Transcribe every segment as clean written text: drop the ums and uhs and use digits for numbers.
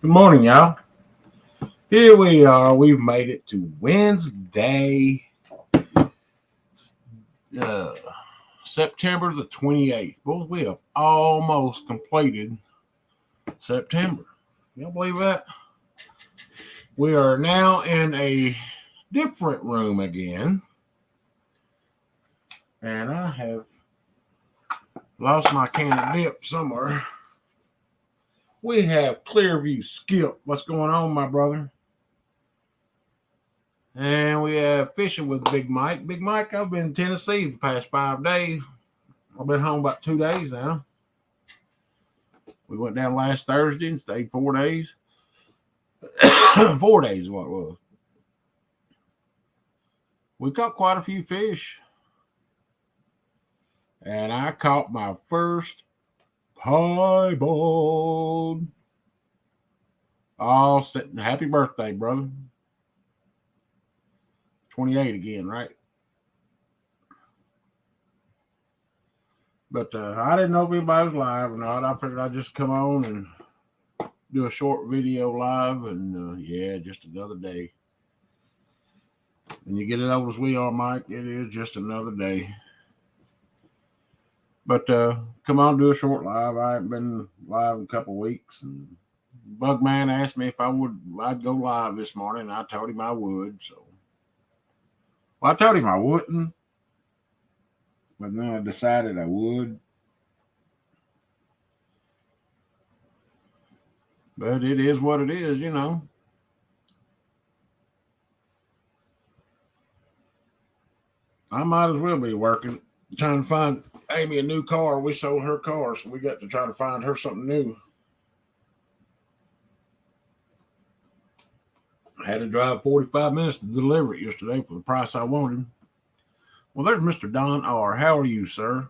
Good morning, y'all. Here we are. We've made it to Wednesday, September the 28th. Boy, we have almost completed September. You don't believe that? We are now in a different room again. And I have lost my can of dip somewhere. We have Clearview Skip. What's going on, my brother? And we have Fishing with Big Mike. Big Mike, I've been in Tennessee the past 5 days. I've been home about 2 days now. We went down last Thursday and stayed 4 days. 4 days is what it was. We caught quite a few fish. And I caught my first piebald. Oh, happy birthday, brother. 28 again, right? But I didn't know if anybody was live or not. I figured I'd just come on and do a short video live. And yeah, just another day. And you get it over as we are, Mike. It is just another day. But come on, do a short live. I haven't been live in a couple of weeks. And Bugman asked me if I'd go live this morning. And I told him I would. So, well, I told him I wouldn't. But then I decided I would. But it is what it is, you know. I might as well be working, trying to find Amy a new car. We sold her car, so we got to try to find her something new. I had to drive 45 minutes to deliver it yesterday for the price I wanted. Well, there's Mr. Don R. How are you, sir?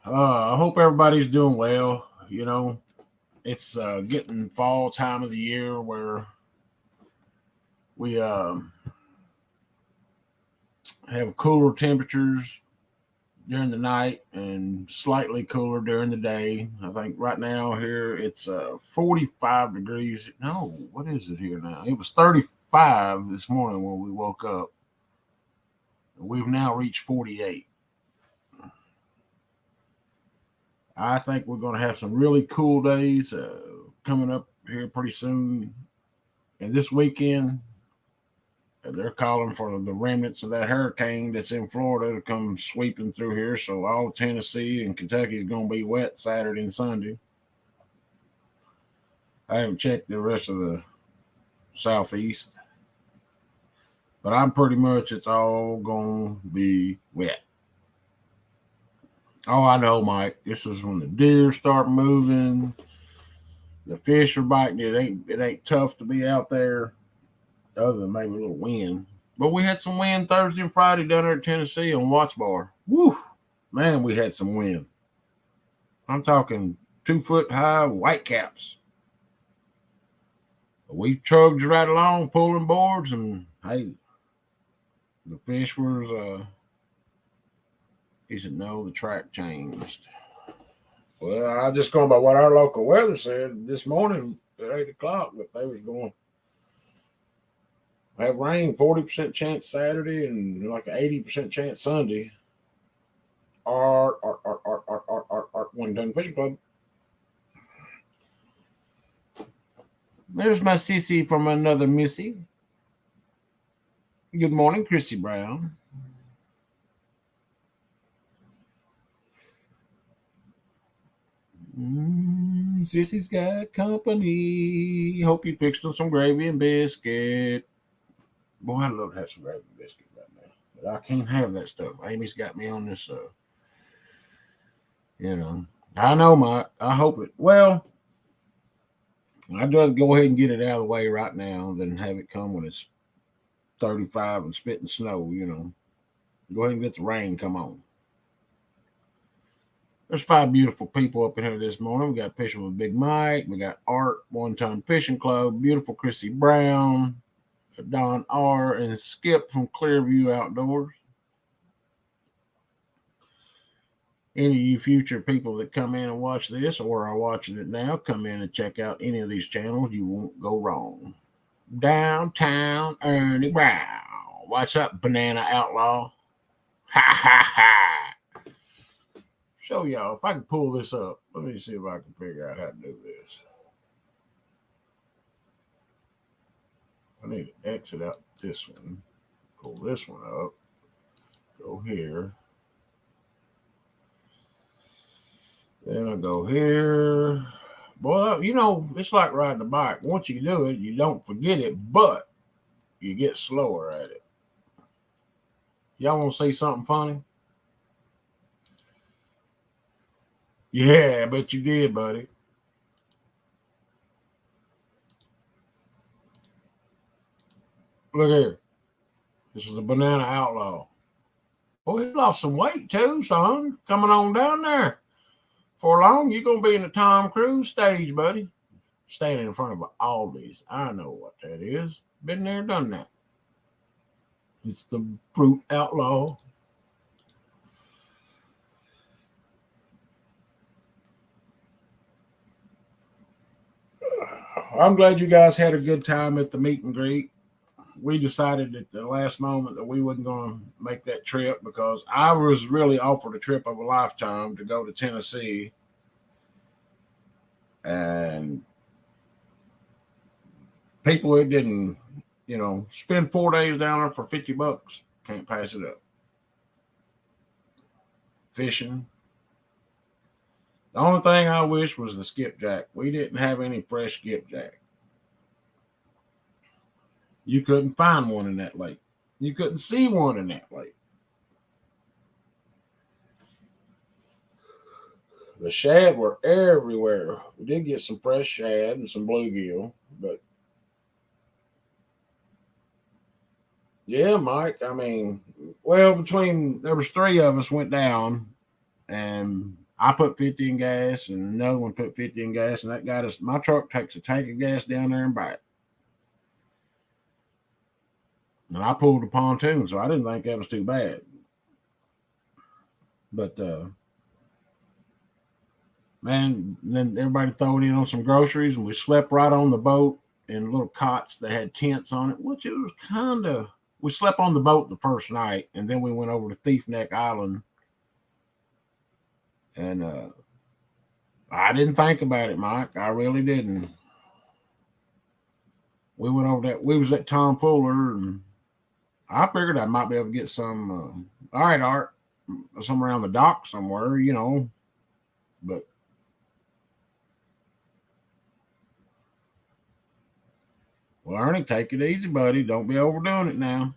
I hope everybody's doing well. You know, it's getting fall time of the year where we have cooler temperatures during the night and slightly cooler during the day. I think right now here it's 45 degrees. No, what is it here now? It was 35 this morning when we woke up. We've now reached 48. I think we're going to have some really cool days. coming up here pretty soon. And this weekend, they're calling for the remnants of that hurricane that's in Florida to come sweeping through here. So all Tennessee and Kentucky is going to be wet Saturday and Sunday. I haven't checked the rest of the Southeast, but I'm pretty much it's all going to be wet. Oh, I know, Mike. This is when the deer start moving. The fish are biting. It ain't tough to be out there, other than maybe a little wind. But we had some wind Thursday and Friday down there in Tennessee on Watch Bar. Woo! Man, we had some wind. I'm talking 2 foot high white caps. We trudged right along, pulling boards, and hey, the fish was. He said, no, the track changed. Well, I just going by what our local weather said this morning at 8 o'clock that they was going to have rain, 40% chance Saturday and like an 80% chance Sunday. Art, One Ton Fishing Club. There's my sissy from another Missy. Good morning, Chrissy Brown. Sissy's got company. Hope you fixed them some gravy and biscuit. Boy, I'd love to have some gravy and biscuit right now. But I can't have that stuff. Amy's got me on this, I know, Mike. I hope it. Well, I'd rather go ahead and get it out of the way right now than have it come when it's 35 and spitting snow, Go ahead and get the rain come on. There's 5 beautiful people up in here this morning. We got Fishing with Big Mike. We got Art, One Ton Fishing Club, beautiful Chrissy Brown, Don R, and Skip from Clearview Outdoors. Any of you future people that come in and watch this or are watching it now, come in and check out any of these channels. You won't go wrong. Downtown Ernie Brown. What's up, Banana Outlaw? Ha, ha, ha. Show y'all. If I can pull this up, let me see if I can figure out how to do this. I need to exit out this one. Pull this one up. Go here. Then I go here. Boy, it's like riding a bike. Once you do it, you don't forget it, but you get slower at it. Y'all want to see something funny? Yeah, I bet you did, buddy. Look here. This is a Banana Outlaw. Boy, he lost some weight too, son. Coming on down there. For long, you're going to be in the Tom Cruise stage, buddy. Standing in front of Aldi's. I know what that is. Been there, done that. It's the Fruit Outlaw. I'm glad you guys had a good time at the meet and greet. We decided at the last moment that we wasn't going to make that trip because I was really offered a trip of a lifetime to go to Tennessee. And people who didn't, spend 4 days down there for $50. Can't pass it up. Fishing. The only thing I wish was the skipjack. We didn't have any fresh skipjack. You couldn't find one in that lake. You couldn't see one in that lake. The shad were everywhere. We did get some fresh shad and some bluegill, but yeah, Mike. I mean, well, there was 3 of us went down, and I put 50 in gas, and another one put 50 in gas, and that got us. My truck takes a tank of gas down there and back. And I pulled a pontoon, so I didn't think that was too bad. But man, then everybody throwed in on some groceries, and we slept right on the boat in little cots that had tents on it, which it was kind of. We slept on the boat the first night, and then we went over to Thief Neck Island, and I didn't think about it, Mike. I really didn't. We went over that. We was at Tom Fuller, and I figured I might be able to get some. All right, Art, somewhere around the dock somewhere, But well, Ernie, take it easy, buddy. Don't be overdoing it now.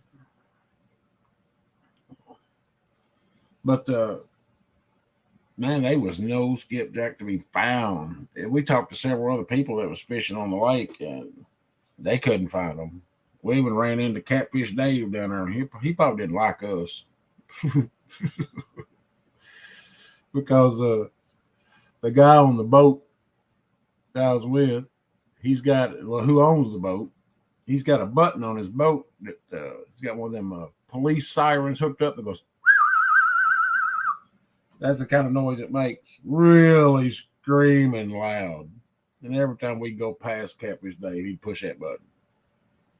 But man, they was no skipjack to be found. And we talked to several other people that was fishing on the lake, and they couldn't find them. We even ran into Catfish Dave down there. He probably didn't like us because the guy on the boat that I was with, who owns the boat. He's got a button on his boat that he's got one of them police sirens hooked up that goes. That's the kind of noise it makes. Really screaming loud. And every time we go past Catfish Dave, he'd push that button.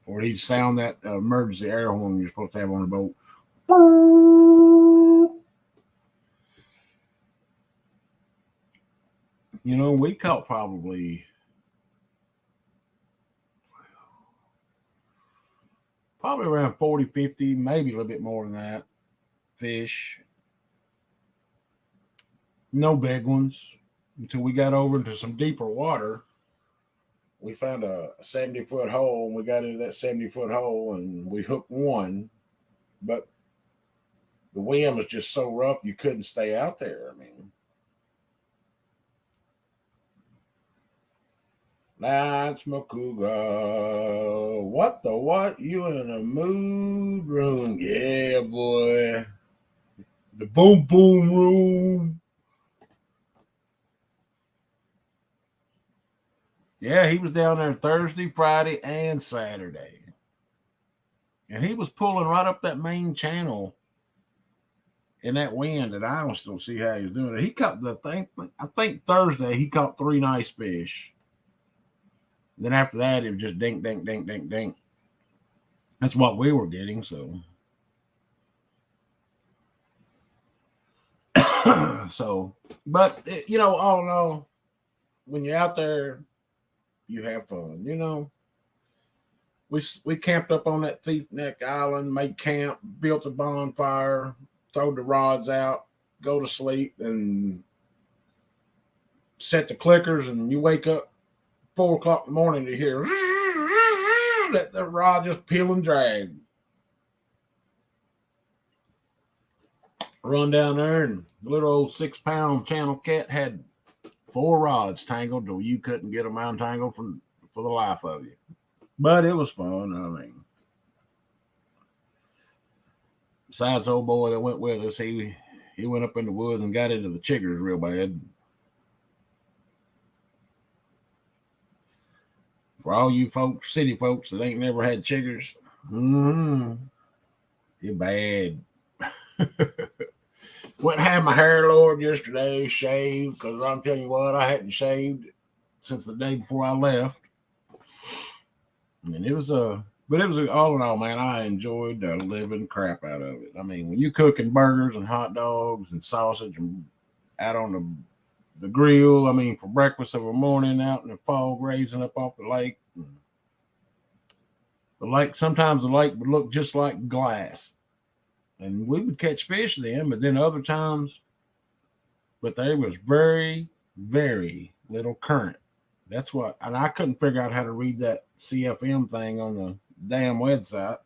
Or he'd sound that emergency air horn you're supposed to have on a boat. We caught probably around 40, 50, maybe a little bit more than that fish. No big ones until we got over into some deeper water. We found a 70-foot hole, and we got into that 70-foot hole, and we hooked one, but the wind was just so rough you couldn't stay out there. I mean, that's Makuga. What the what? You in a mood room? Yeah, boy. The boom boom room. Yeah, he was down there Thursday, Friday, and Saturday. And he was pulling right up that main channel in that wind that I don't still see how he was doing it. He caught I think Thursday he caught 3 nice fish. Then after that, it was just dink, dink, dink, dink, dink. That's what we were getting. So, but all in all, when you're out there, you have fun. We camped up on that Thief Neck Island, made camp, built a bonfire, throw the rods out, go to sleep, and set the clickers. And you wake up 4 o'clock in the morning to hear that the rod just peel and drag. Run down there, and the little old 6-pound channel cat had 4 rods tangled till you couldn't get them untangled for the life of you. But it was fun. I mean, besides the old boy that went with us, he went up in the woods and got into the chiggers real bad. For all you folks, city folks that ain't never had chiggers, it's bad. Went and had my hair lowered yesterday, shaved, because I'm telling you what, I hadn't shaved since the day before I left. And it was all in all, man, I enjoyed the living crap out of it. I mean, when you cooking burgers and hot dogs and sausage and out on the grill, I mean, for breakfast of a morning out in the fog raising up off the lake. Sometimes the lake would look just like glass. And we would catch fish then, but then other times, but there was very, very little current. That's what, and I couldn't figure out how to read that CFM thing on the damn website.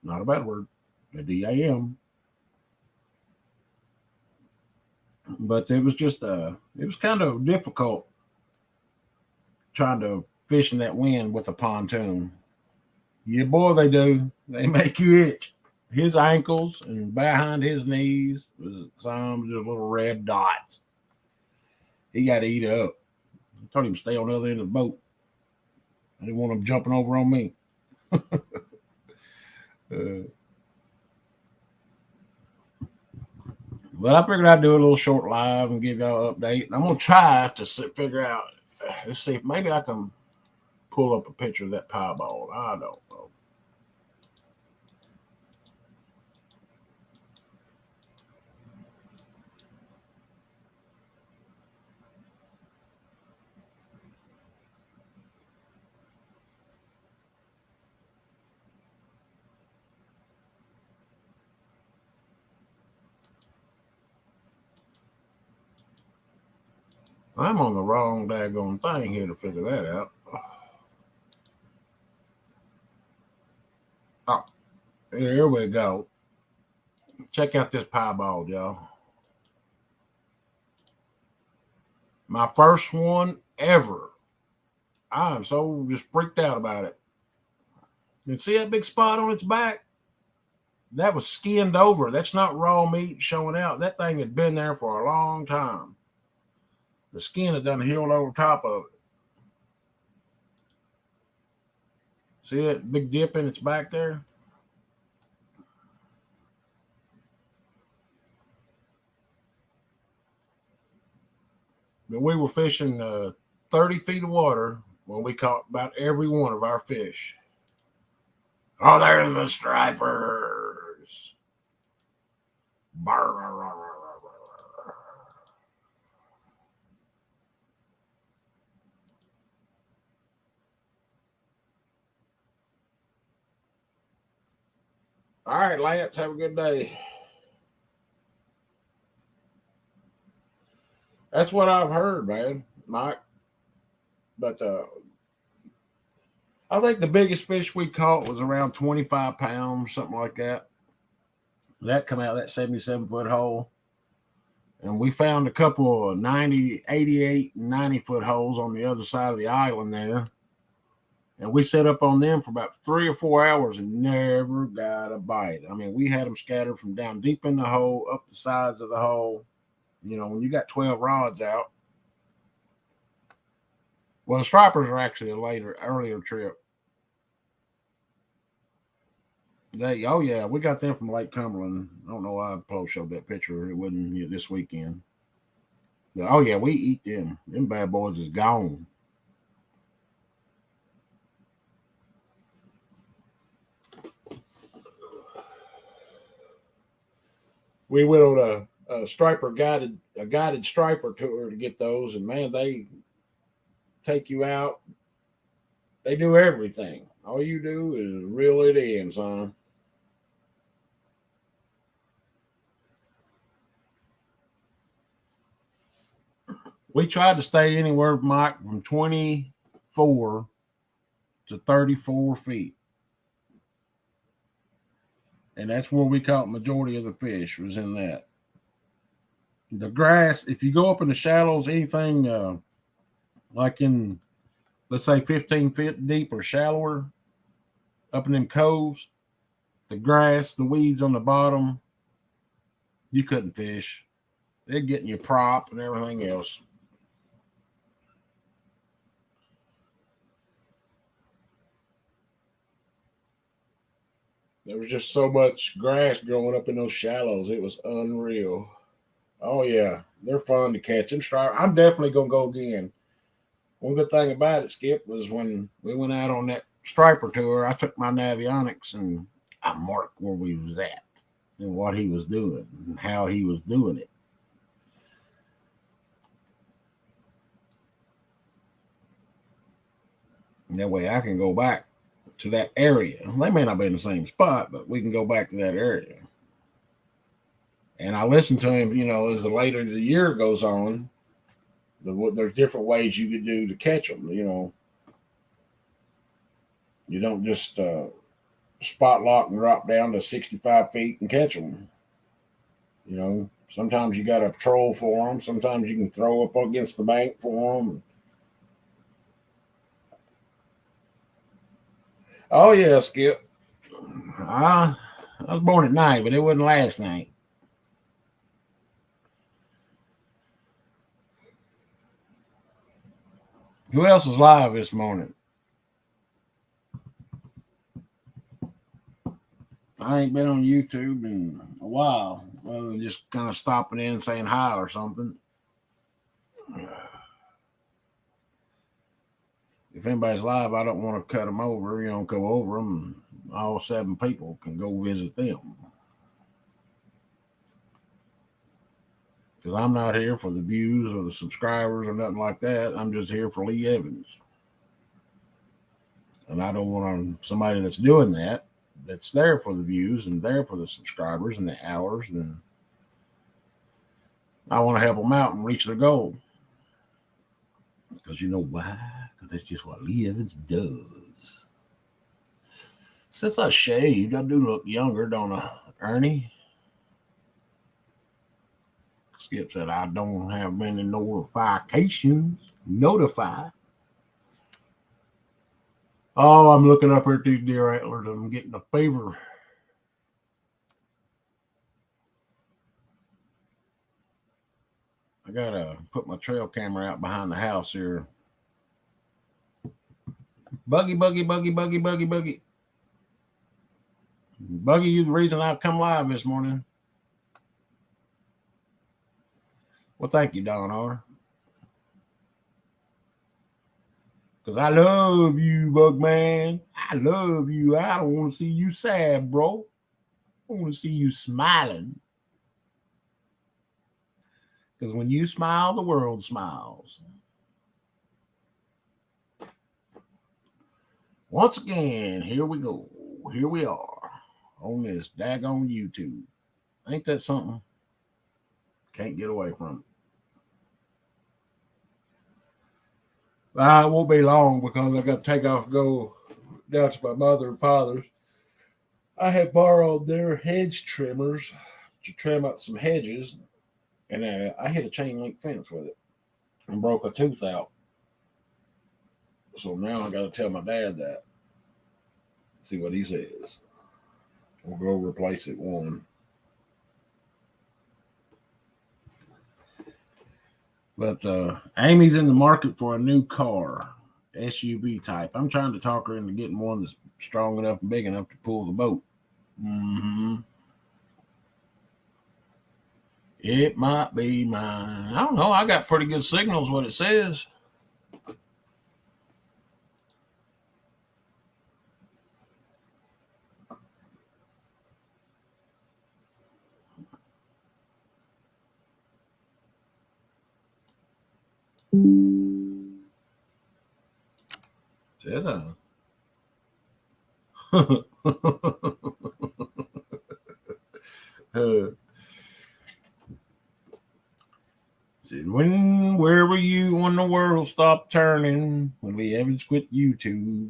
Not a bad word, the DAM. But it was it was kind of difficult trying to fish in that wind with a pontoon. Yeah, boy, they do. They make you itch. His ankles and behind his knees was some just little red dots. He got to eat up. I told him to stay on the other end of the boat. I didn't want him jumping over on me. But I figured I'd do a little short live and give y'all an update. I'm going to try to figure out, let's see if maybe I can pull up a picture of that piebald. I don't know. I'm on the wrong daggone thing here to figure that out. Oh, here we go. Check out this piebald, y'all. My first one ever. I'm so just freaked out about it. You see that big spot on its back? That was skinned over. That's not raw meat showing out. That thing had been there for a long time. The skin had done healed over top of it. See that big dip in its back there? But we were fishing 30 feet of water when we caught about every one of our fish. Oh, there's the stripers. All right, Lance, have a good day. That's what I've heard, man, Mike. But I think the biggest fish we caught was around 25 pounds, something like that. That come out of that 77-foot hole. And we found a couple of 90, 88, 90-foot holes on the other side of the island there. And we set up on them for about 3 or 4 hours and never got a bite. I mean, we had them scattered from down deep in the hole, up the sides of the hole. You know, when you got 12 rods out. Well, the stripers are actually a earlier trip. Oh yeah, we got them from Lake Cumberland. I don't know why Paul showed that picture. It wasn't this weekend. But, oh yeah, we eat them. Them bad boys is gone. We went on a guided striper tour to get those, and man, they take you out. They do everything. All you do is reel it in, son. We tried to stay anywhere, Mike, from 24 to 34 feet. And that's where we caught majority of the fish was in that. The grass, if you go up in the shallows, anything like in, let's say, 15 feet deep or shallower, up in them coves, the grass, the weeds on the bottom, you couldn't fish. They're getting your prop and everything else. There was just so much grass growing up in those shallows. It was unreal. Oh yeah, they're fun to catch. I'm definitely gonna go again. One good thing about it, Skip, was when we went out on that striper tour, I took my Navionics and I marked where we was at and what he was doing and how he was doing it. And that way I can go back to that area. They may not be in the same spot, but we can go back to that area. And I listened to him, as the later the year goes on, there's different ways you could do to catch them. You don't just spot lock and drop down to 65 feet and catch them. Sometimes you got to patrol for them. Sometimes you can throw up against the bank for them. Oh yeah, Skip. I was born at night, but it wasn't last night. Who else is live this morning? I ain't been on YouTube in a while. Well, just kind of stopping in and saying hi or something. If anybody's live, I don't want to cut them over. Go over them. All 7 people can go visit them. Because I'm not here for the views or the subscribers or nothing like that. I'm just here for Lee Evans. And I don't want somebody that's doing that's there for the views and there for the subscribers and the hours. Then I want to help them out and reach their goal. Because you know why? Because that's just what Lee Evans does. Since I shaved, I do look younger, don't I, Ernie? Skip said I don't have many notifications. Notify. Oh, I'm looking up here at these deer antlers. I'm getting a fever. I gotta put my trail camera out behind the house here. Buggy, buggy, buggy, buggy, buggy, buggy. Buggy, you the reason I've come live this morning. Well, thank you, Don R. Because I love you, Bugman. I love you. I don't want to see you sad, bro. I want to see you smiling. Because when you smile, the world smiles. Once again, here we go. Here we are on this daggone YouTube. Ain't that something? Can't get away from it. It won't be long because I got to take off and go down to my mother and father's. I had borrowed their hedge trimmers to trim up some hedges, and I hit a chain link fence with it and broke a tooth out. So now I got to tell my dad that. See what he says. We'll go replace it one. But Amy's in the market for a new car, SUV type. I'm trying to talk her into getting one that's strong enough and big enough to pull the boat. It might be mine. I don't know. I got pretty good signals, what it says. Says where were you when the world stopped turning? When Lee Evans quit YouTube?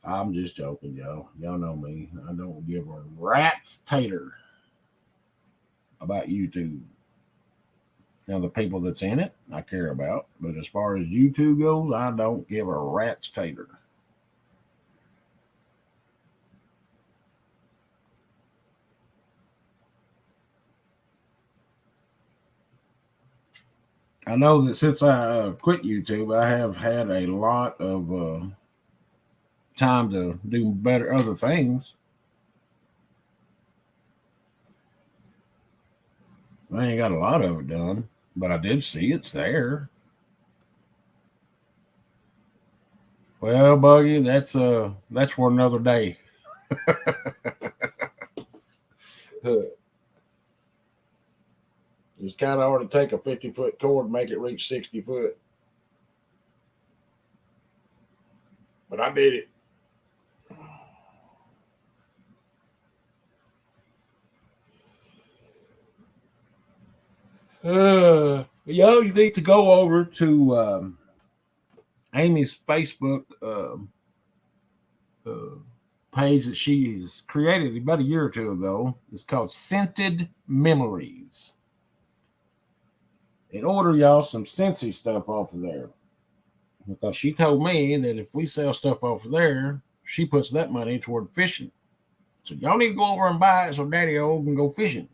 I'm just joking, y'all. Y'all know me. I don't give a rat's tater about YouTube. Now, the people that's in it, I care about. But as far as YouTube goes, I don't give a rat's tater. I know that since I quit YouTube, I have had a lot of time to do better other things. I ain't got a lot of it done, but I did see it's there. Well, Buggy, that's for another day. It's kind of hard to take a 50-foot cord and make it reach 60 foot. But I did it. You need to go over to Amy's Facebook page that she's created about a year or two ago. It's called Scented Memories. And order y'all some Scentsy stuff off of there. Because she told me that if we sell stuff off of there, she puts that money toward fishing. So y'all need to go over and buy it so Daddy O can go fishing.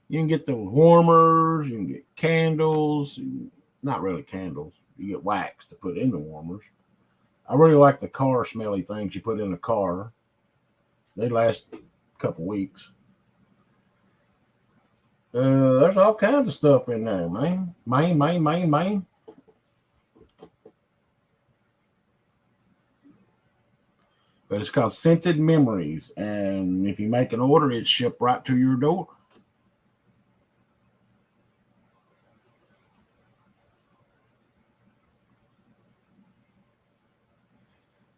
You can get the warmers, you can get candles, not really candles. You get wax to put in the warmers. I really like the car smelly things you put in the car. They last a couple weeks. There's all kinds of stuff in there, man. Man. But it's called Scented Memories. And if you make an order, it's shipped right to your door.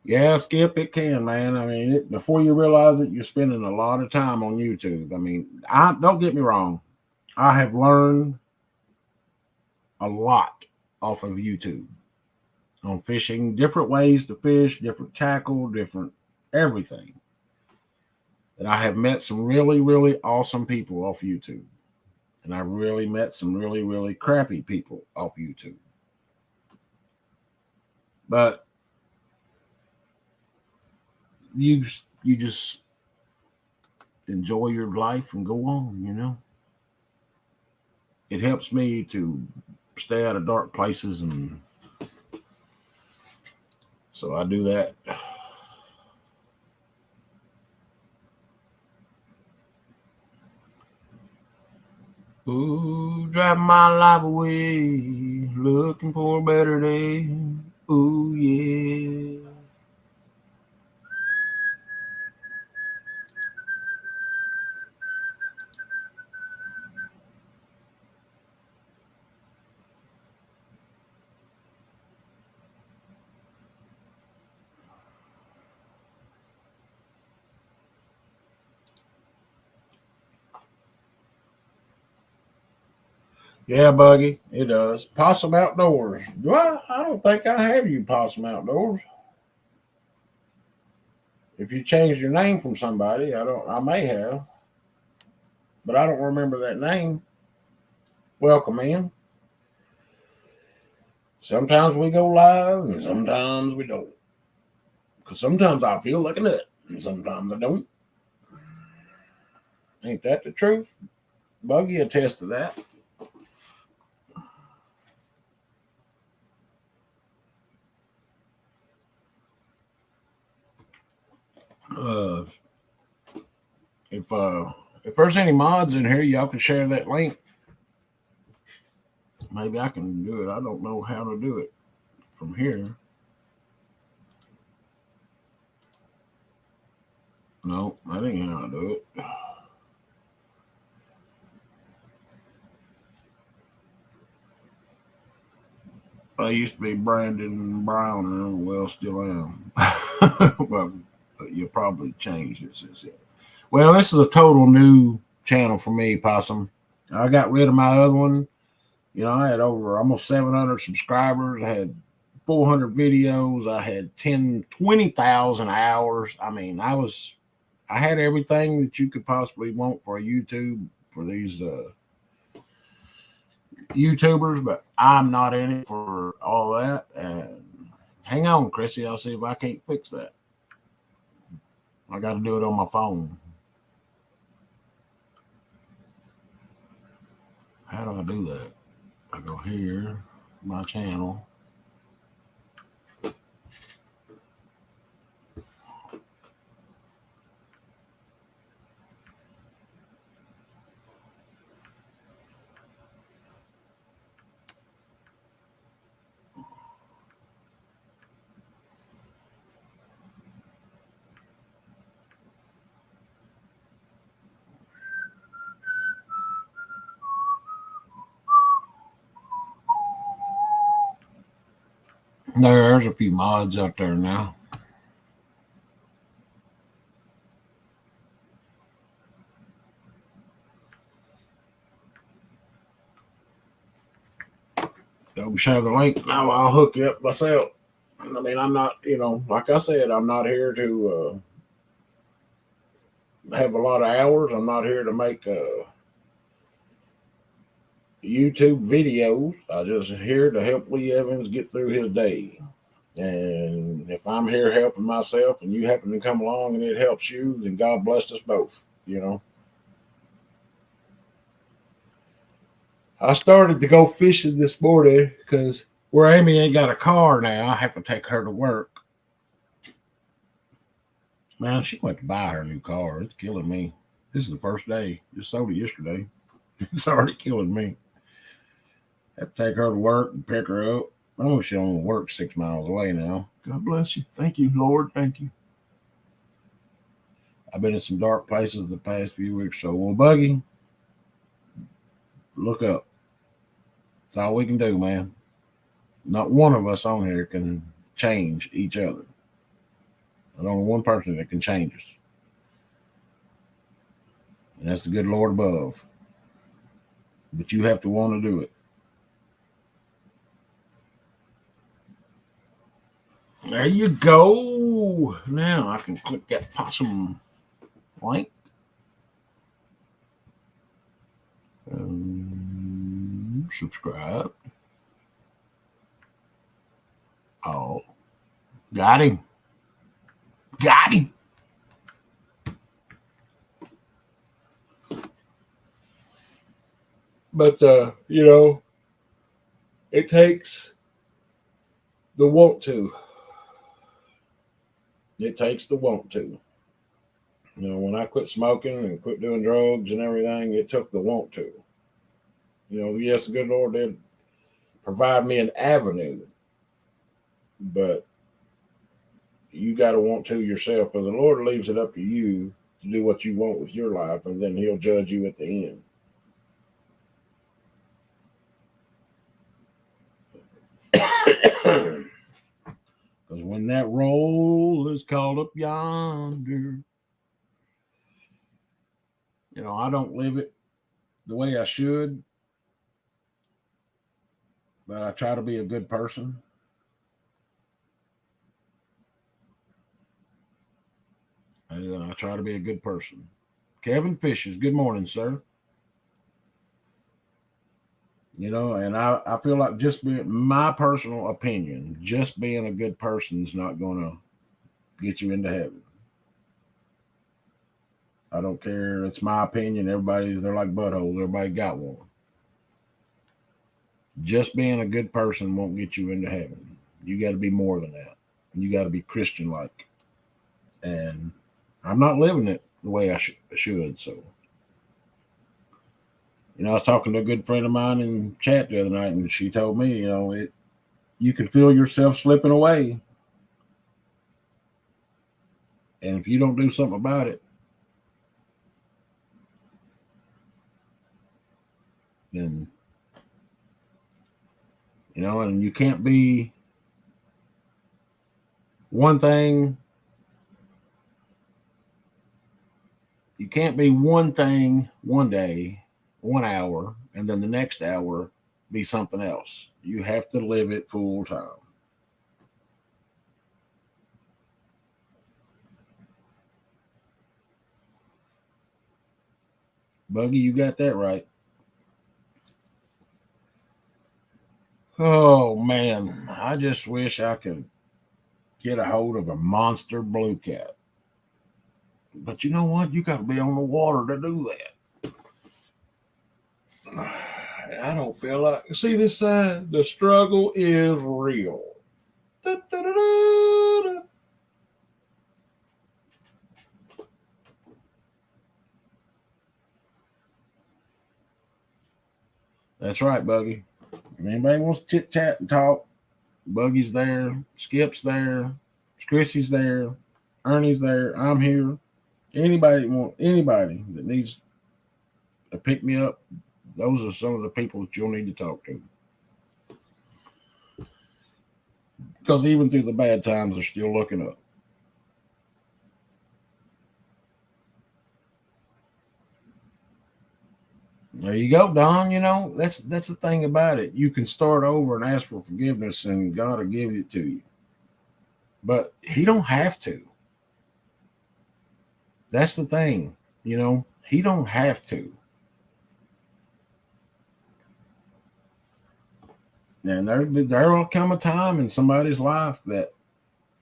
Yeah, Skip, it can, man. I mean, before you realize it, you're spending a lot of time on YouTube. I mean, I don't get me wrong. I have learned a lot off of YouTube on fishing, different ways to fish, different tackle, different everything. And I have met some really, really awesome people off YouTube. And I really met some really, really crappy people off YouTube. But you you just enjoy your life and go on, you know. It helps me to stay out of dark places, and so I do that. Ooh, driving my life away, looking for a better day. Ooh, yeah. Yeah, Buggy, it does. Possum Outdoors. Do I don't think I have you, Possum Outdoors. If you changed your name from somebody, I don't. I may have, but I don't remember that name. Welcome in. Sometimes we go live, and sometimes we don't. Because sometimes I feel like a nut, and sometimes I don't. Ain't that the truth? Buggy attests to that. Uh, if uh, if there's any mods in here, y'all can share that link. Maybe I can do it. I don't know how to do it from here. No, I didn't know how to do it. I used to be Brandon Browner. Well, still am. Well, you probably changed it since then. Well, this is a total new channel for me, Possum. I got rid of my other one. You know, I had over almost 700 subscribers. I had 400 videos. I had 20,000 hours. I mean, I had everything that you could possibly want for a YouTube for these YouTubers, but I'm not in it for all that. And hang on, Chrissy, I'll see if I can't fix that. I got to do it on my phone. How do I do that? I go here, my channel. There's a few mods out there now. Go share the link. Now I'll hook you up myself. I mean, I'm not, like I said, I'm not here to have a lot of hours. I'm not here to make YouTube videos. I'm just here to help Lee Evans get through his day. And if I'm here helping myself and you happen to come along and it helps you, then God bless us both. I started to go fishing this morning because where Amy ain't got a car now, I have to take her to work. Man, she went to buy her new car. It's killing me. This is the first day. Just sold it yesterday. It's already killing me. I have to take her to work and pick her up. I know she don't work 6 miles away now. God bless you. Thank you, Lord. Thank you. I've been in some dark places the past few weeks. So, well, Buggy, look up. That's all we can do, man. Not one of us on here can change each other. And only one person that can change us. And that's the good Lord above. But you have to want to do it. There you go. Now I can click that possum link. Subscribe. Oh, got him. Got him. But, it takes the want to. It takes the want to. When I quit smoking and quit doing drugs and everything, it took the want to. Yes, the good Lord did provide me an avenue, but you got to want to yourself, because the Lord leaves it up to you to do what you want with your life, and then He'll judge you at the end. Because when that roll is called up yonder, I don't live it the way I should, but I try to be a good person. I try to be a good person. Kevin Fishes, good morning, sir. And I feel like, just being my personal opinion, just being a good person is not going to get you into heaven. I don't care. It's my opinion. They're like buttholes. Everybody got one. Just being a good person won't get you into heaven. You got to be more than that. You got to be Christian-like. And I'm not living it the way I should. So, I was talking to a good friend of mine in chat the other night, and she told me, you can feel yourself slipping away. And if you don't do something about it, then, and you can't be one thing. You can't be one thing one day, 1 hour, and then the next hour be something else. You have to live it full time. Buggy, you got that right. Oh, man. I just wish I could get a hold of a monster blue cat. But you know what? You got to be on the water to do that. I don't feel like. See this sign? The struggle is real. Da-da-da-da-da. That's right, Buggy. If anybody wants to chit chat and talk, Buggy's there, Skip's there, Chrissy's there, Ernie's there, I'm here. Anybody that needs to pick me up, those are some of the people that you'll need to talk to. Because even through the bad times, they're still looking up. There you go, Don. That's the thing about it. You can start over and ask for forgiveness, and God will give it to you. But He don't have to. That's the thing. He don't have to. And there will come a time in somebody's life that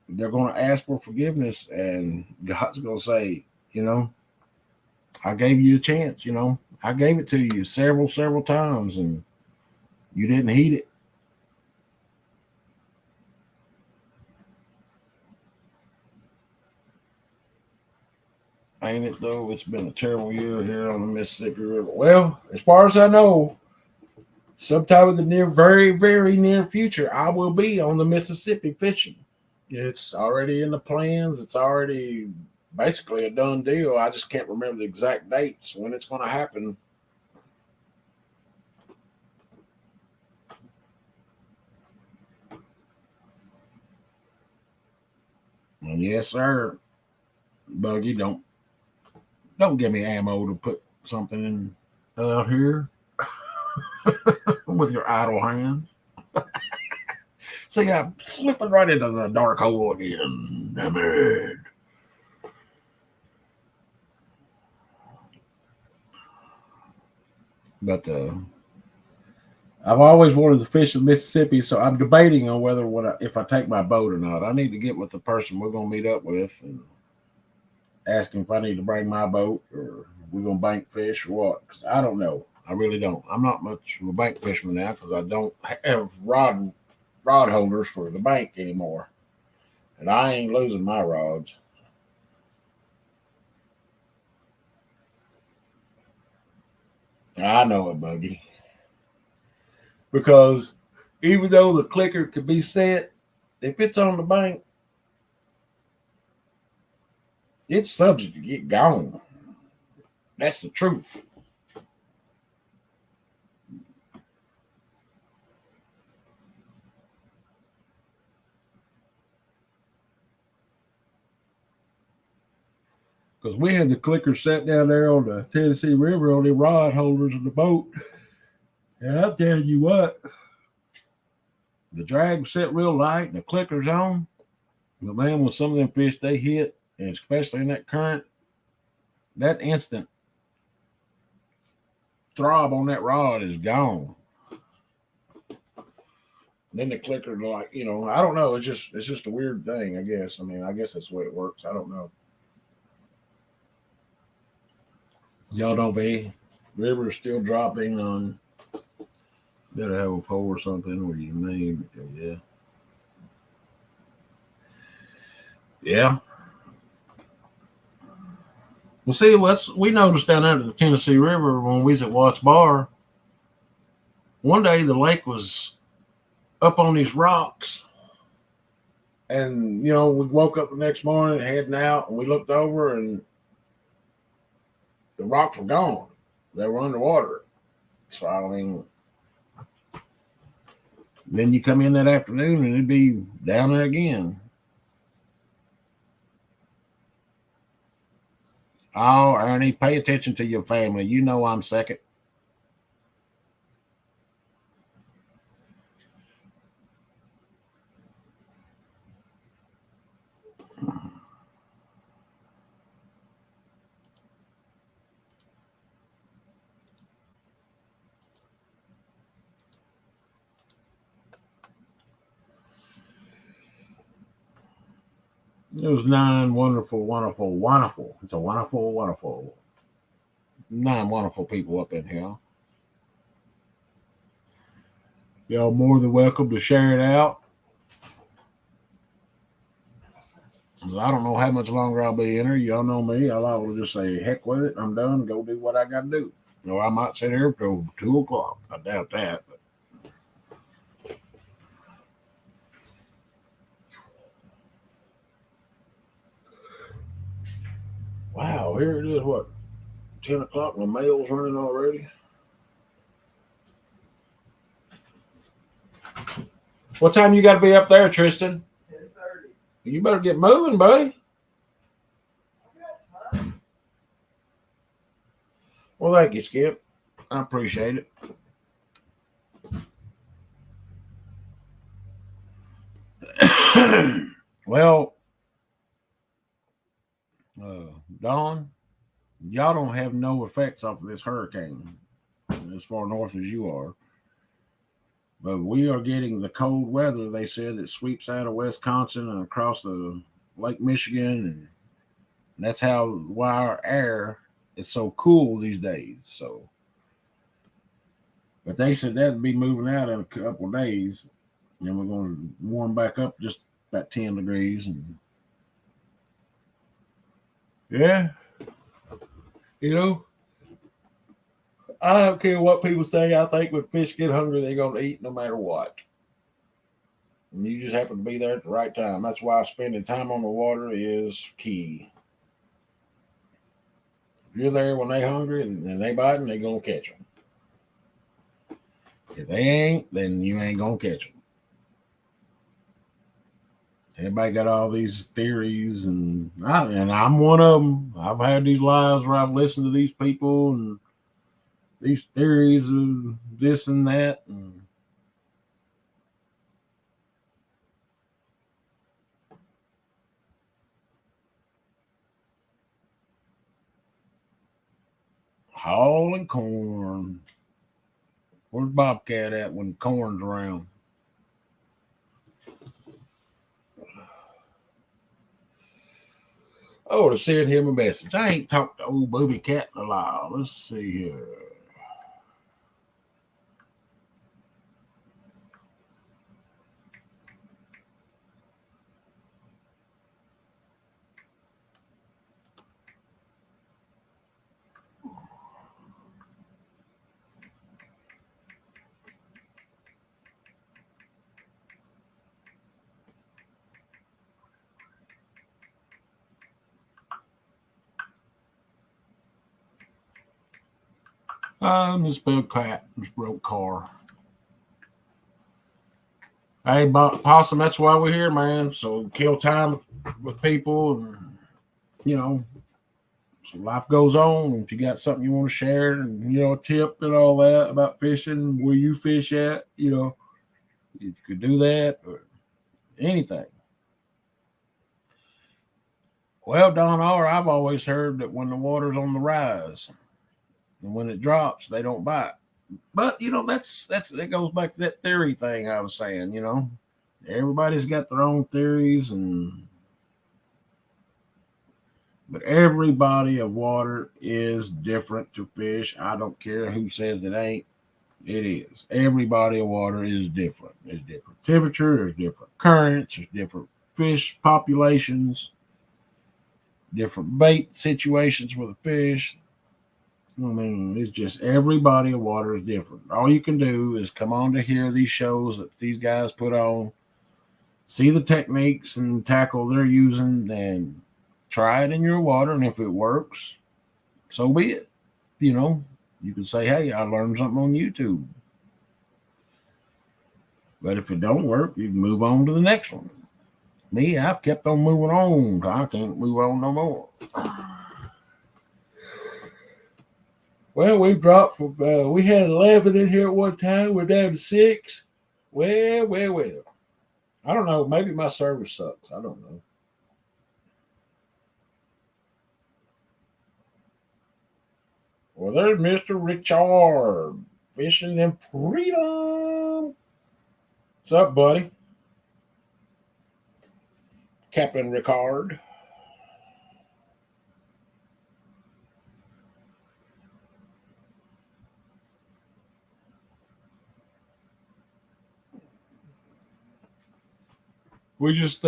they're going to ask for forgiveness, and God's going to say, I gave you a chance. I gave it to you several times, and you didn't heed it. Ain't it though? It's been a terrible year here on the Mississippi River. Well, as far as I know, sometime in the very, very near future, I will be on the Mississippi fishing. It's already in the plans. It's already basically a done deal. I just can't remember the exact dates when it's going to happen. And yes, sir, Buggy, don't give me ammo to put something in out here with your idle hands. See, I'm slipping right into the dark hole again. Damn it. But I've always wanted to fish the Mississippi, so I'm debating on whether if I take my boat or not. I need to get with the person we're going to meet up with and ask him if I need to bring my boat or we're going to bank fish or what. 'Cause I don't know. I really don't. I'm not much of a bank fisherman now because I don't have rod holders for the bank anymore, and I ain't losing my rods. I know it, Buggy, because even though the clicker could be set, if it's on the bank, it's subject to get gone. That's the truth. Because we had the clicker set down there on the Tennessee River on the rod holders of the boat. And I'm telling you what, the drag was set real light and the clicker's on. But man, with some of them fish they hit, and especially in that current, that instant throb on that rod is gone. Then the clicker, like, I don't know. It's just a weird thing, I guess. I mean, I guess that's the way it works. I don't know. Y'all don't be. River still dropping on. Better have a pole or something. What do you mean? Yeah. Yeah. Well, see, we noticed down there at the Tennessee River when we was at Watts Bar. One day the lake was up on these rocks, and we woke up the next morning heading out, and we looked over, and the rocks were gone. They were underwater. So I mean, then you come in that afternoon, and it'd be down there again. Oh, Ernie, pay attention to your family. You know I'm second. It was 9 wonderful, wonderful, wonderful. It's a wonderful, wonderful. 9 wonderful people up in here. Y'all more than welcome to share it out. I don't know how much longer I'll be in here. Y'all know me. I'll just say, heck with it. I'm done. Go do what I got to do. Or I might sit here till 2 o'clock. I doubt that. But. Wow, here it is. What, 10 o'clock? The mail's running already. What time you got to be up there, Tristan? 10:30. You better get moving, buddy. Well, thank you, Skip. I appreciate it. Well, Don, y'all don't have no effects off of this hurricane as far north as you are. But we are getting the cold weather, they said, that sweeps out of Wisconsin and across the Lake Michigan. And that's why our air is so cool these days. So, but they said that'd be moving out in a couple of days. And we're going to warm back up just about 10 degrees. And yeah, I don't care what people say. I think when fish get hungry, they're going to eat no matter what. And you just happen to be there at the right time. That's why spending time on the water is key. If you're there when they're hungry and they biting, they're going to catch them. If they ain't, then you ain't going to catch them. Everybody got all these theories, and I'm one of them. I've had these lives where I've listened to these people and these theories of this and that, and hauling corn. Where's Bobcat at when corn's around? Oh, to send him a message. I ain't talked to old Bobby Cat in a while. Let's see here. Misspelled cat, miswrote car. Hey, Possum, that's why we're here, man. So kill time with people, and you know, so life goes on. If you got something you want to share, and a tip and all that about fishing, where you fish at, you could do that or anything. Well, Don R, I've always heard that when the water's on the rise and when it drops, they don't bite. But that goes back to that theory thing I was saying. Everybody's got their own theories, but every body of water is different to fish. I don't care who says it ain't. It is. Every body of water is different. There's different temperature. There's different currents. There's different fish populations. Different bait situations for the fish. I mean, it's just every body of water is different. All you can do is come on to hear these shows that these guys put on, see the techniques and tackle they're using, and try it in your water. And if it works, so be it. You can say, hey, I learned something on YouTube. But if it don't work, you can move on to the next one. Me, I've kept on moving on. I can't move on no more. Well, we dropped from, we had 11 in here at one time. We're down to 6. Well. I don't know. Maybe my service sucks. I don't know. Well, there's Mr. Richard fishing in freedom. What's up, buddy? Captain Ricard. We just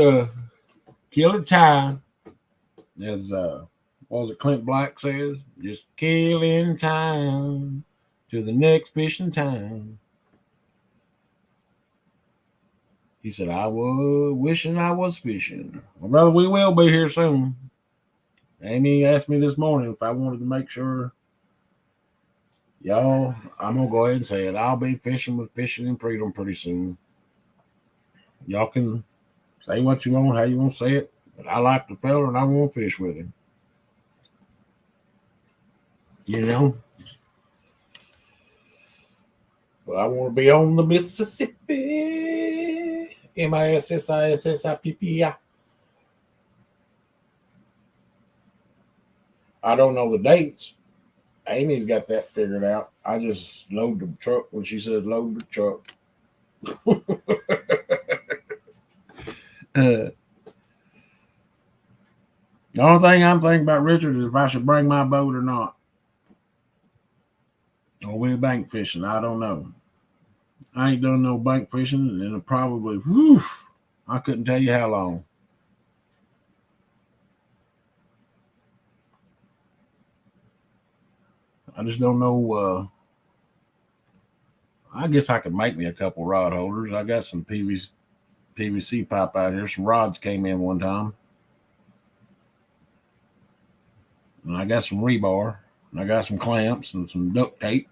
killing time, as what was it Clint Black says, just killing time to the next fishing time. He said, I was wishing I was fishing. Well, brother, we will be here soon. Amy asked me this morning if I wanted to make sure. Y'all, I'm going to go ahead and say it. I'll be fishing with Fishing in Freedom pretty soon. Y'all can say what you want, how you want to say it. But I like the fella and I want to fish with him. But I want to be on the Mississippi. Mississippi. I don't know the dates. Amy's got that figured out. I just load the truck when she says load the truck. The only thing I'm thinking about, Richard, is if I should bring my boat or not. Or we're bank fishing. I don't know. I ain't done no bank fishing in probably, I couldn't tell you how long. I just don't know. I guess I could make me a couple rod holders. I got some PVC pipe out here. Some rods came in one time. And I got some rebar. And I got some clamps and some duct tape.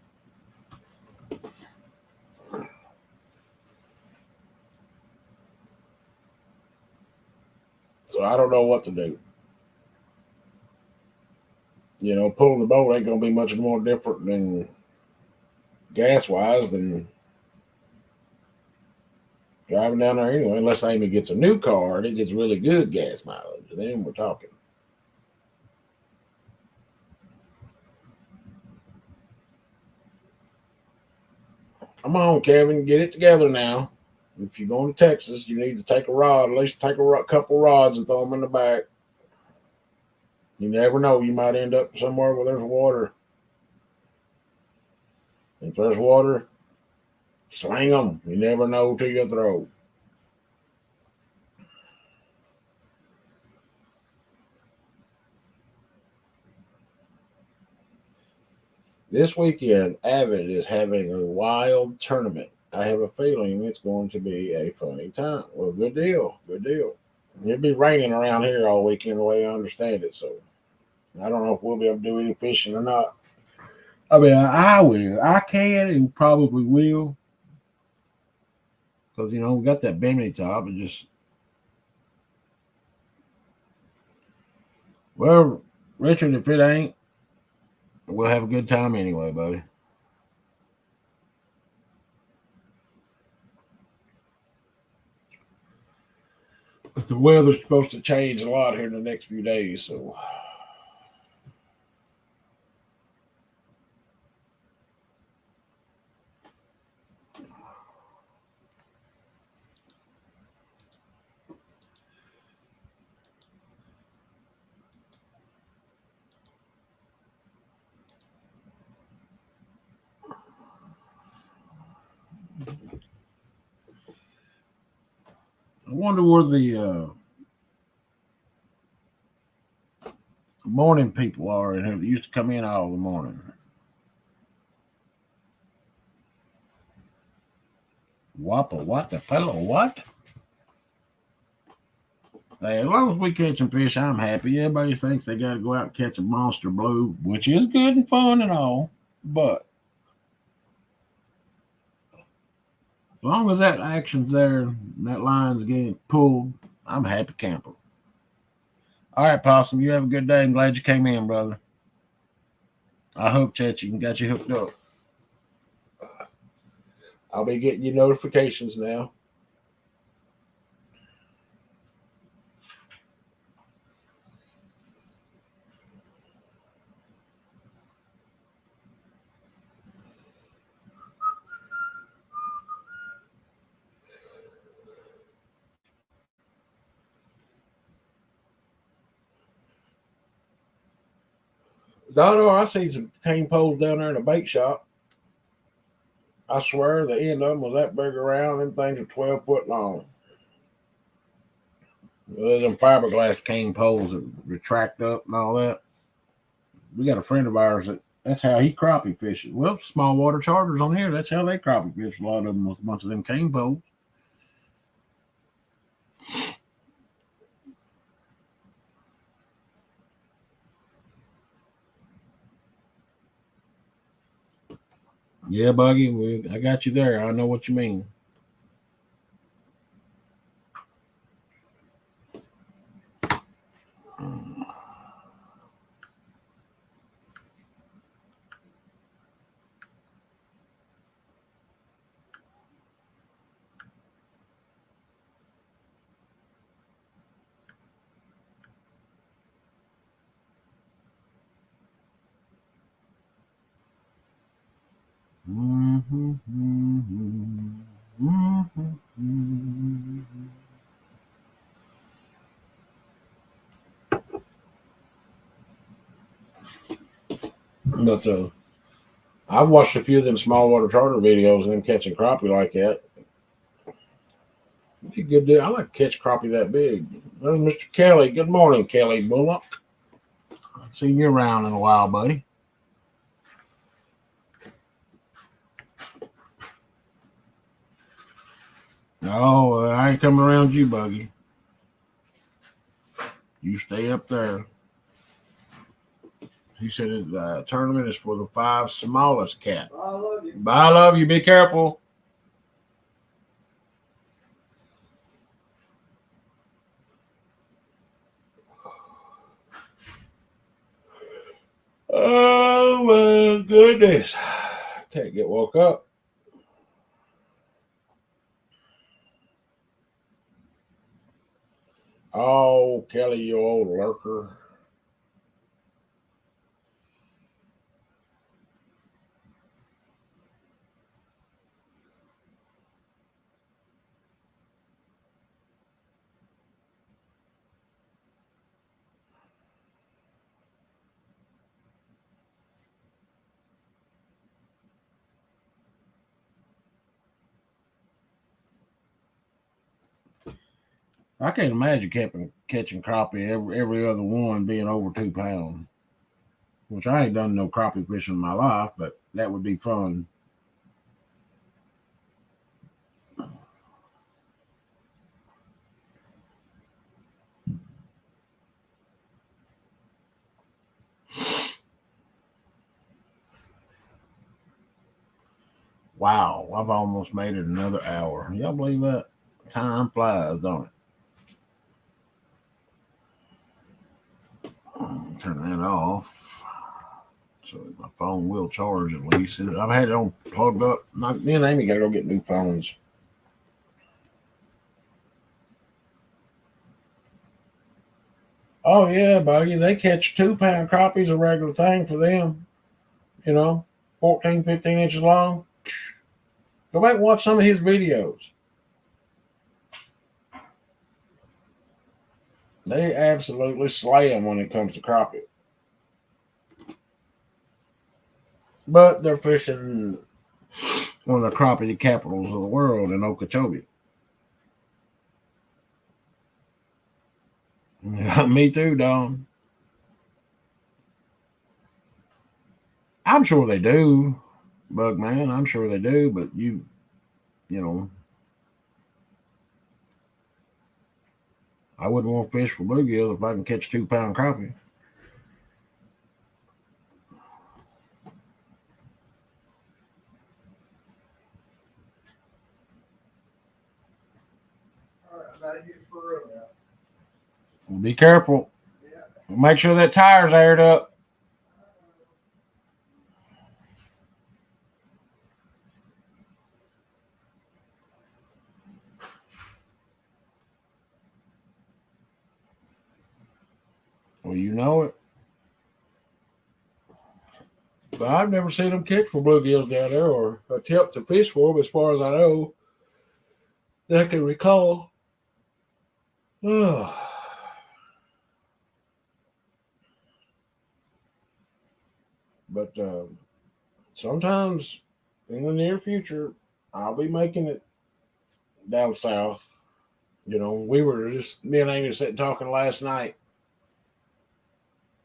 I don't know what to do. Pulling the boat ain't gonna be much more different than gas wise than driving down there anyway, unless Amy gets a new car and it gets really good gas mileage. Then we're talking. Come on, Kevin, get it together now. If you're going to Texas, you need to take a rod, at least take a couple rods and throw them in the back. You never know. You might end up somewhere where there's water. If there's water, sling them. You never know till you throw. This weekend, Avid is having a wild tournament. I have a feeling it's going to be a funny time. Well, good deal. Good deal. It'll be raining around here all weekend, the way I understand it. So I don't know if we'll be able to do any fishing or not. I mean, I will. I can and probably will. Because, we got that bimini top and just. Well, Richard, if it ain't, we'll have a good time anyway, buddy. But the weather's supposed to change a lot here in the next few days, so. I wonder where the morning people are and who used to come in all the morning. Whopper, what the fellow, what? Hey, as long as we catching fish, I'm happy. Everybody thinks they got to go out and catch a monster blue, which is good and fun and all, but as long as that action's there and that line's getting pulled, I'm a happy camper. All right, Possum, you have a good day. I'm glad you came in, brother. I hooked at you and got you hooked up. I'll be getting your notifications now. Donor, I seen some cane poles down there in a bait shop. I swear the end of them was that big around. Them things are 12 foot long. There's them fiberglass cane poles that retract up and all that. We got a friend of ours that's how he crappie fishes. Well, small water charters on here, that's how they crappie fish. A lot of them with a bunch of them cane poles. Yeah, Buggy, I got you there. I know what you mean. But I've watched a few of them small water charter videos and them catching crappie like that. Be good deal. I like to catch crappie that big. There's Mr. Kelly. Good morning, Kelly Bullock. I've seen you around in a while, buddy. No, I ain't coming around you, Buggy. You stay up there. He said the tournament is for the 5 smallest cat. I love you. Bye, love you. Be careful. Goodness. Can't get woke up. Oh, Kelly, you old lurker. I can't imagine catching crappie every other one being over 2 pounds. Which I ain't done no crappie fishing in my life, but that would be fun. Wow, I've almost made it another hour. Y'all believe that? Time flies, don't it? Turn that off. So my phone will charge at least. I've had it on plugged up. Me and Amy gotta go get new phones. Oh yeah, Buggy. They catch 2 pound crappies a regular thing for them. 14, 15 inches long. Go back and watch some of his videos. They absolutely slay them when it comes to crappie. But they're fishing one of the crappie capitals of the world in Okeechobee. Me too, Don. I'm sure they do, Bug Man. I'm sure they do, but you know, I wouldn't want to fish for bluegill if I can catch 2 pound crappie. All right, I gotta get for real now. Be careful. Yeah. Make sure that tire's aired up. Well, you know it. But I've never seen them catch for bluegills down there or attempt to fish for them as far as I know. That I can recall. But sometimes in the near future, I'll be making it down south. We were me and Amy sitting talking last night.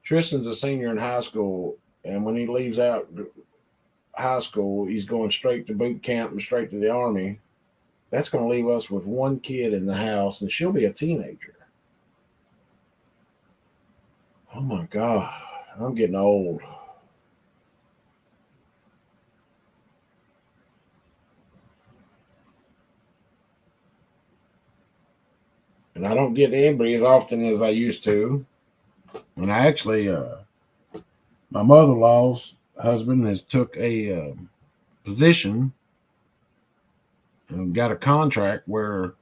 Tristan's a senior in high school, and when he leaves out high school, he's going straight to boot camp and straight to the Army. That's going to leave us with one kid in the house, and she'll be a teenager. Oh my God, I'm getting old. And I don't get Embry as often as I used to. And I actually, my mother-in-law's husband has took a position and got a contract where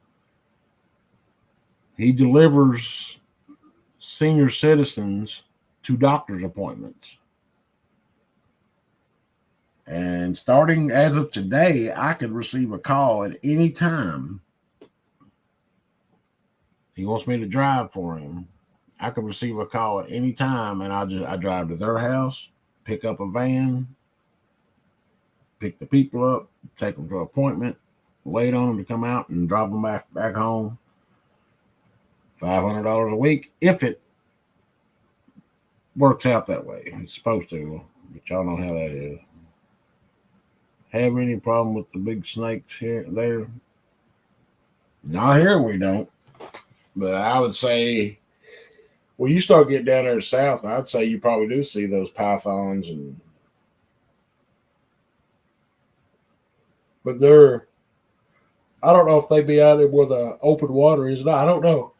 he delivers senior citizens to doctor's appointments. And starting as of today, I could receive a call at any time. He wants me to drive for him. I could receive a call at any time, and I drive to their house, pick up a van, pick the people up, take them to an appointment, wait on them to come out, and drop them back home. $500 a week if it works out that way. It's supposed to, but y'all know how that is. Have any problem with the big snakes here there? Not here, we don't. But I would say, when you start getting down there south, I'd say you probably do see those pythons but I don't know if they be out there where the open water is. No, I don't know.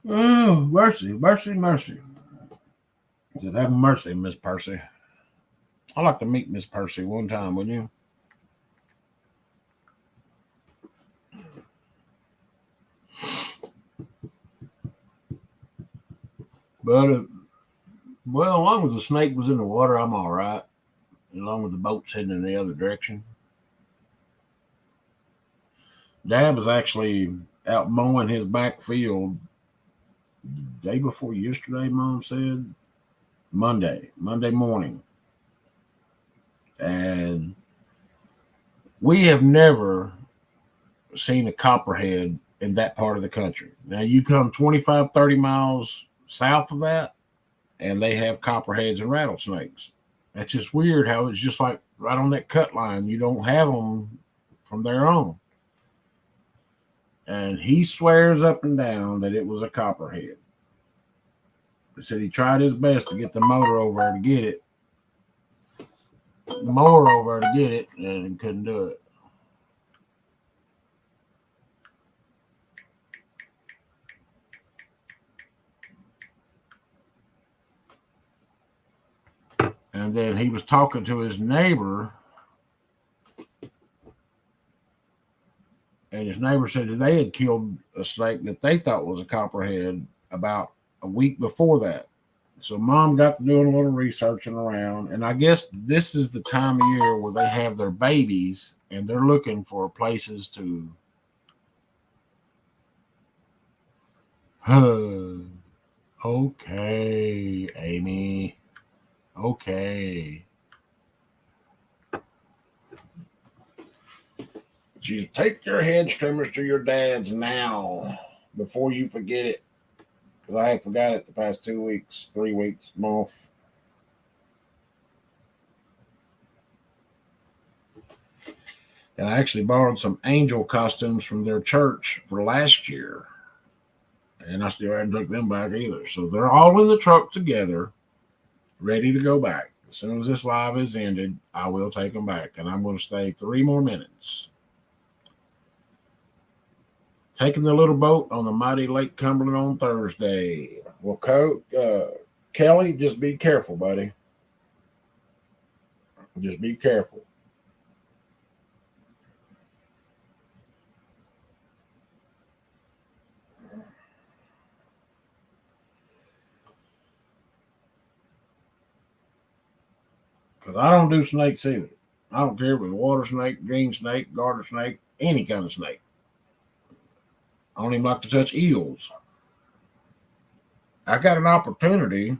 Oh, mercy, mercy, mercy. Said, have mercy, Miss Percy. I'd like to meet Miss Percy one time, wouldn't you? But, well, as long as the snake was in the water, I'm all right. As long as the boat's heading in the other direction. Dad was actually out mowing his back field day before yesterday, Mom said. Monday morning. And we have never seen a copperhead in that part of the country. Now, you come 25, 30 miles south of that, and they have copperheads and rattlesnakes. That's just weird how it's just like right on that cut line. You don't have them from there on. And he swears up and down that it was a copperhead. He said he tried his best to get the motor over there to get it. The mower over there to get it, and he couldn't do it. And then he was talking to his neighbor, and his neighbor said that they had killed a snake that they thought was a copperhead about a week before that. So Mom got to doing a little researching around, and I guess this is the time of year where they have their babies, and they're looking for places to. Okay, Amy. Okay. You take your hedge trimmers to your dad's now before you forget it. Because I have forgot it the past 2 weeks, 3 weeks, month. And I actually borrowed some angel costumes from their church for last year. And I still haven't took them back either. So they're all in the truck together, ready to go back. As soon as this live is ended, I will take them back. And I'm going to stay 3 more minutes. Taking the little boat on the mighty Lake Cumberland on Thursday. Well, Kelly, just be careful, buddy. Just be careful. Because I don't do snakes either. I don't care if it's water snake, green snake, garter snake, any kind of snake. I don't even like to touch eels. I got an opportunity.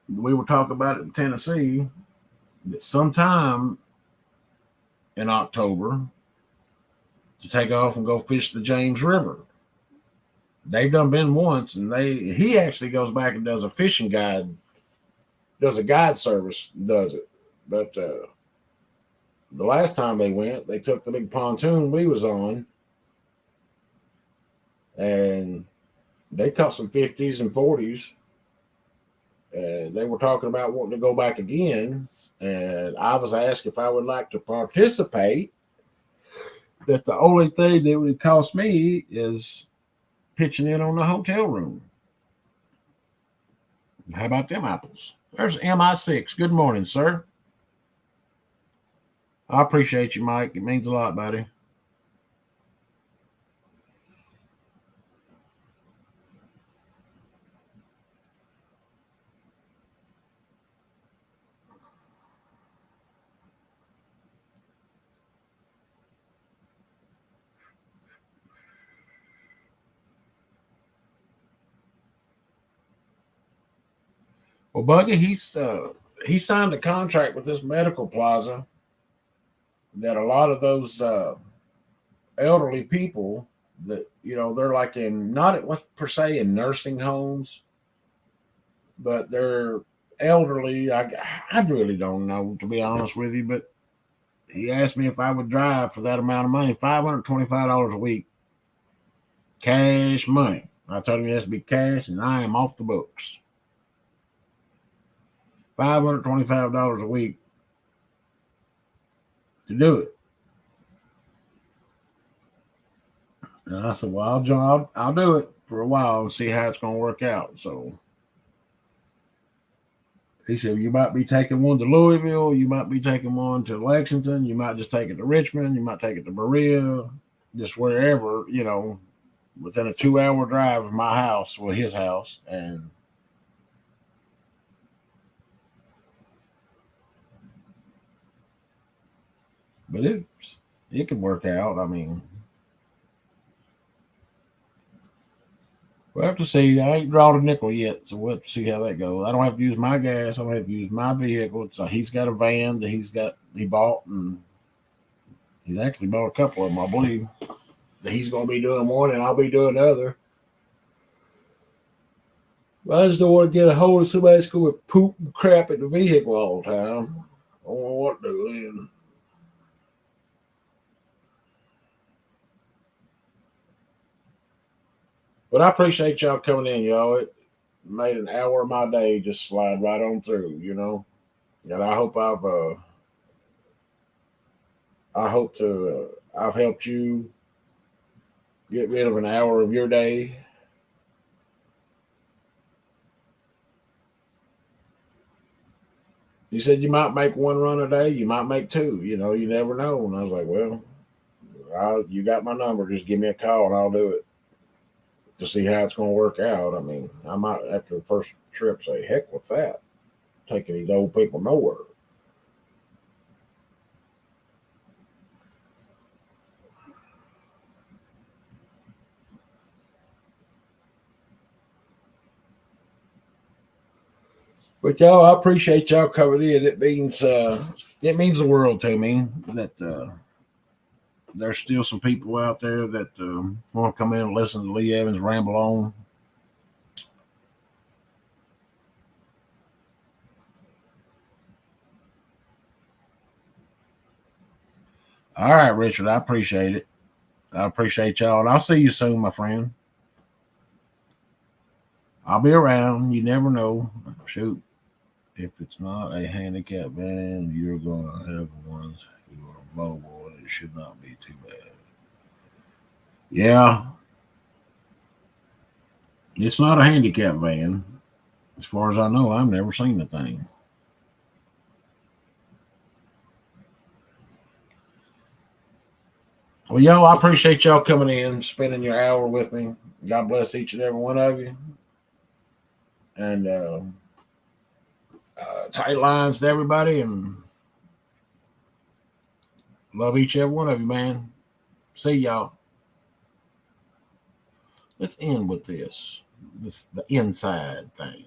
We were talking about it in Tennessee that sometime in October to take off and go fish the James River. They've done been once, and he actually goes back and does a fishing guide, does a guide service, does it. But the last time they went, they took the big pontoon we was on, and they caught some 50s and 40s. They were talking about wanting to go back again, and I was asked if I would like to participate. That the only thing that would cost me is pitching in on the hotel room. How about them apples? There's MI6. Good morning, sir. I appreciate you, Mike. It means a lot, buddy. Well, Buggy, he signed a contract with this medical plaza that a lot of those elderly people that they're like in not per se in nursing homes, but they're elderly. I really don't know, to be honest with you, but he asked me if I would drive for that amount of money, $525 a week, cash money. I told him it has to be cash, and I am off the books. $525 a week to do it. And I said, well, I'll do it for a while and see how it's going to work out. So He said, you might be taking one to Louisville, you might be taking one to Lexington, you might just take it to Richmond, you might take it to Berea, just wherever, within a 2-hour drive of my house, or his house. But it could work out. I mean, we'll have to see. I ain't drawn a nickel yet, so we'll have to see how that goes. I don't have to use my gas. I don't have to use my vehicle. So he's got a van that he bought, and he's actually bought a couple of them, I believe. That he's going to be doing one, and I'll be doing the other. But I just don't want to get a hold of somebody that's going to poop and crap at the vehicle all the time. I don't know what to do then. But I appreciate y'all coming in, y'all. It made an hour of my day just slide right on through, And I hope I've helped you get rid of an hour of your day. You said you might make one run a day, you might make two, you never know. And I was like, well, you got my number, just give me a call and I'll do it to see how it's going to work out. I mean, I might, after the first trip, say, heck with that, taking these old people nowhere. But y'all, I appreciate y'all coming in. It means the world to me that there's still some people out there that want to come in and listen to Lee Evans ramble on. All right, Richard, I appreciate it. I appreciate y'all, and I'll see you soon, my friend. I'll be around. You never know. Shoot. If it's not a handicap van, you're going to have ones who are mobile, and it should not be too bad. Yeah. It's not a handicap van. As far as I know, I've never seen the thing. Well, y'all, I appreciate y'all coming in, spending your hour with me. God bless each and every one of you. And tight lines to everybody, and love each and every one of you, man. See y'all. Let's end with this the inside thing.